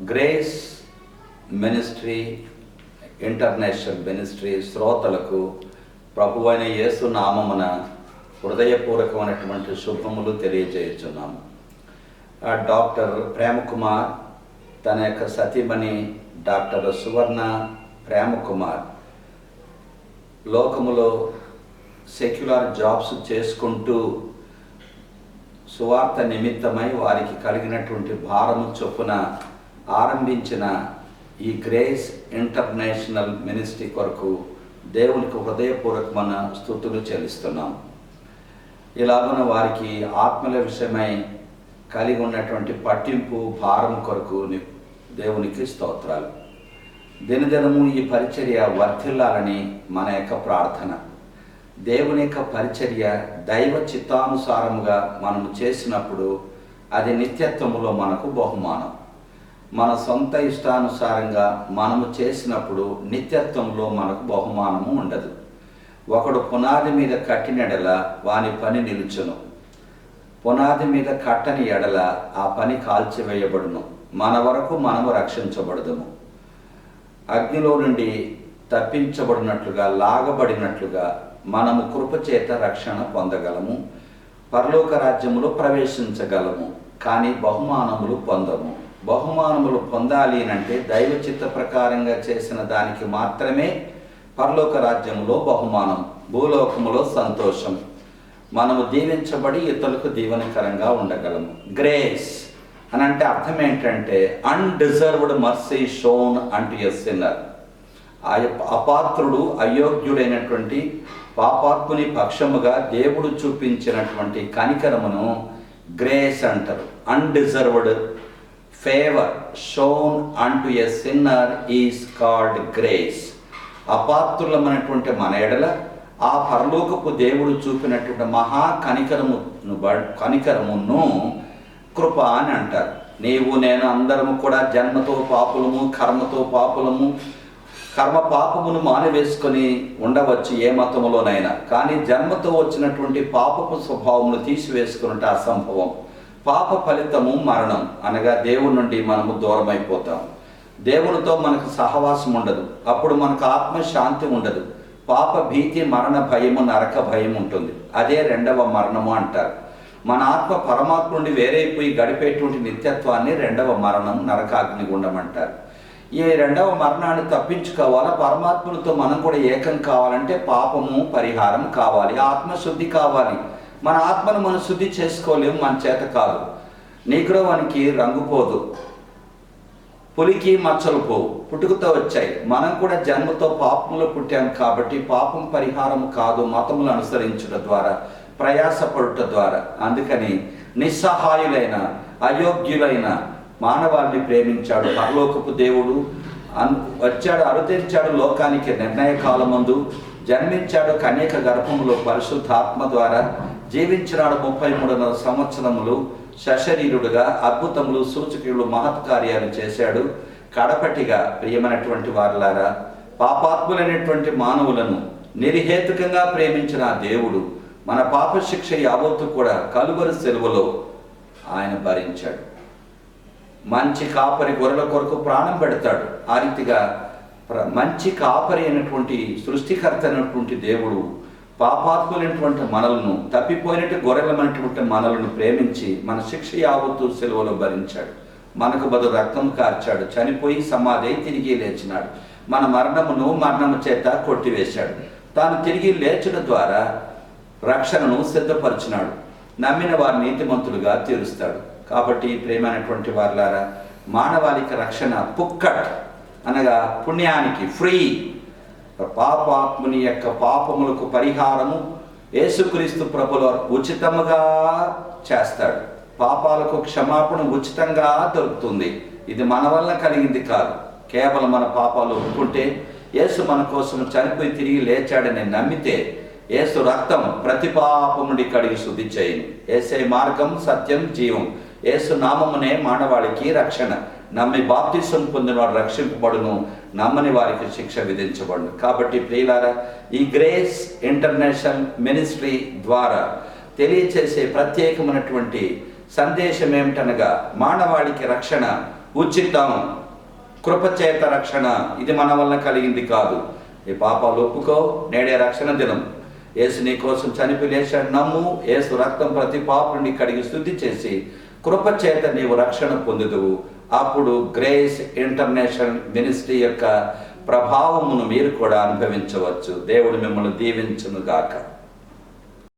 Grace ministry international ministry శ్రోతలకు ప్రభువైన యేసు నామమున హృదయపూర్వకమైనటువంటి శుభములు తెలియజేయుచున్నాము. డాక్టర్ ప్రేమకుమార్ తన యొక్క సతీమణి డాక్టర్ సువర్ణ ప్రేమకుమార్ లోకములో సెక్యులర్ జాబ్స్ చేసుకుంటూ సువార్త నిమిత్తమై వారికి కలిగినటువంటి భారము చొప్పున ఆరంభించిన ఈ గ్రేస్ ఇంటర్నేషనల్ మినిస్ట్రీ కొరకు దేవునికి హృదయపూర్వకమైన స్తుతులు చెల్లిస్తున్నాం. ఇలాగున వారికి ఆత్మల విషయమై కలిగి ఉన్నటువంటి పట్టింపు భారం కొరకు దేవునికి స్తోత్రాలు. దినదినము ఈ పరిచర్య వర్ధిల్లాలని మన యొక్క ప్రార్థన. దేవుని యొక్క పరిచర్య దైవ చిత్తానుసారముగా మనము చేసినప్పుడు అది నిత్యత్వములో మనకు బహుమానం. మన సొంత ఇష్టానుసారంగా మనము చేసినప్పుడు నిత్యత్వంలో మనకు బహుమానము ఉండదు. ఒకడు పునాది మీద కట్టిన ఎడల వాని పని నిలుచును, పునాది మీద కట్టని ఎడల ఆ పని కాల్చివేయబడును. మన వరకు మనము రక్షించబడదుము. అగ్నిలో నుండి తప్పించబడినట్లుగా లాగబడినట్లుగా మనము కృపచేత రక్షణ పొందగలము, పరలోక రాజ్యములో ప్రవేశించగలము. కానీ బహుమానములు పొందము. బహుమానములు పొందాలి అంటే దైవ చిత్త ప్రకారంగా చేసిన దానికి మాత్రమే పరలోక రాజ్యములో బహుమానం, భూలోకములో సంతోషం. మనము దీవించబడి ఇతరులకు దీవెనకరంగా ఉండగలము. గ్రేస్ అని అంటే అర్థం ఏంటంటే undeserved mercy shown unto a sinner. అపాత్రుడు అయోగ్యుడైనటువంటి పాపాత్ముని పక్షముగా దేవుడు చూపించినటువంటి కనికరమును గ్రేస్ అంటారు. Undeserved favour shown unto a sinner is called grace. అపాత్రులమైనటువంటి మన ఎడల ఆ పరలోకపు దేవుడు చూపినటువంటి మహా కనికరమును కృప అని అంటారు. నీవు నేను అందరము కూడా జన్మతో పాపులము, కర్మతో పాపులము. కర్మ పాపమును మానివేసుకొని ఉండవచ్చు ఏ మతములోనైనా, కానీ జన్మతో వచ్చినటువంటి పాపపు స్వభావమును తీసివేసుకున్నట్టు అసంభవం. పాప ఫలితము మరణం, అనగా దేవుని నుండి మనము దూరం అయిపోతాం. దేవునితో మనకు సహవాసం ఉండదు. అప్పుడు మనకు ఆత్మశాంతి ఉండదు. పాప భీతి, మరణ భయము, నరక భయం ఉంటుంది. అదే రెండవ మరణము అంటారు. మన ఆత్మ పరమాత్మ నుండి వేరైపోయి గడిపేటువంటి నిత్యత్వాన్ని రెండవ మరణం, నరకాగ్నిగుండం అంటారు. ఈ రెండవ మరణాన్ని తప్పించుకోవాలా, పరమాత్మతో మనం కూడా ఏకం కావాలంటే పాపము పరిహారం కావాలి, ఆత్మశుద్ధి కావాలి. మన ఆత్మను మనం శుద్ధి చేసుకోలేము, మన చేత కాదు. నీగ్రోవానికి రంగు పోదు, పులికి మచ్చలు పోవు, పుట్టుకతో వచ్చాయి. మనం కూడా జన్మతో పాపంలో పుట్టాం కాబట్టి పాపం పరిహారం కాదు మతములు అనుసరించడం ద్వారా, ప్రయాసపడుట ద్వారా. అందుకని నిస్సహాయులైన అయోగ్యులైన మానవాన్ని ప్రేమించాడు పరలోకపు దేవుడు. వచ్చాడు, అరుదించాడు లోకానికి నిర్ణయ కాలమందు, జన్మించాడు కన్యక గర్భములో పరిశుద్ధాత్మ ద్వారా, జీవించినాడు 33 సంవత్సరములు సశరీరుడుగా, అద్భుతములు సూచకులు మహత్కార్యాలు చేశాడు. కడపటిగా ప్రియమైనటువంటి వారులారా, పాపాత్ములైనటువంటి మానవులను నిర్హేతుకంగా ప్రేమించిన దేవుడు మన పాప శిక్ష యావత్తు కూడా కలువరి సెలవులో ఆయన భరించాడు. మంచి కాపరి గొర్రెల కొరకు ప్రాణం పెడతాడు. ఆ రీతిగా మంచి కాపరి అయినటువంటి సృష్టికర్త అయినటువంటి దేవుడు పాపాత్ములైనటువంటి మనలను, తప్పిపోయినట్టు గొర్రెలమైనటువంటి మనలను ప్రేమించి మన శిక్ష యావత్తు సెలవులో భరించాడు. మనకు బదులు రక్తం కార్చాడు, చనిపోయి సమాధి తిరిగి లేచినాడు. మన మరణము చేత కొట్టివేశాడు. తాను తిరిగి లేచడం ద్వారా రక్షణను సిద్ధపరిచినాడు. నమ్మిన వారి నీతిమంతులుగా తీరుస్తాడు. కాబట్టి ప్రేమైనటువంటి వారులారా, మానవాళికి రక్షణ పుక్కట్ అనగా పుణ్యానికి ఫ్రీ. పాపాత్ముని యొక్క పాపములకు పరిహారము యేసుక్రీస్తు ప్రభుల ఉచితముగా చేస్తాడు. పాపాలకు క్షమాపణ ఉచితంగా దొరుకుతుంది. ఇది మన వల్ల కలిగింది కాదు. కేవలం మన పాపాలు ఒప్పుకుంటే, యేసు మన కోసం చనిపోయి తిరిగి లేచాడని నమ్మితే, యేసు రక్తం ప్రతి పాపం నుండి కడిగి శుద్ధి చేయను. యేసే మార్గం, సత్యం, జీవం. యేసు నామమునే మానవాళికి రక్షణ. నమ్మి బాప్తిసం పొందినవాడు రక్షింపబడును, నమ్మని వారికి శిక్ష విధించబడును. కాబట్టి ప్రియులారా, ఈ గ్రేస్ ఇంటర్నేషనల్ మినిస్ట్రీ ద్వారా తెలియచేసే ప్రత్యేకమైనటువంటి సందేశం ఏమిటనగా, మానవాళికి రక్షణ ఉచితం, కృపచేత రక్షణ. ఇది మన వలన కలిగింది కాదు. ఈ పాపాలు ఒప్పుకో, నేడే రక్షణ దినం. యేసు నీ కోసం చనిపోయి లేచాడు, నమ్ము. యేసు రక్తం ప్రతి పాపుని కడిగి శుద్ధి చేసి కృపచేత నీవు రక్షణ పొందుదువు. అప్పుడు గ్రేస్ ఇంటర్నేషనల్ మినిస్ట్రీ యొక్క ప్రభావమును మీరు కూడా అనుభవించవచ్చు. దేవుడు మిమ్మల్ని దీవించును గాక.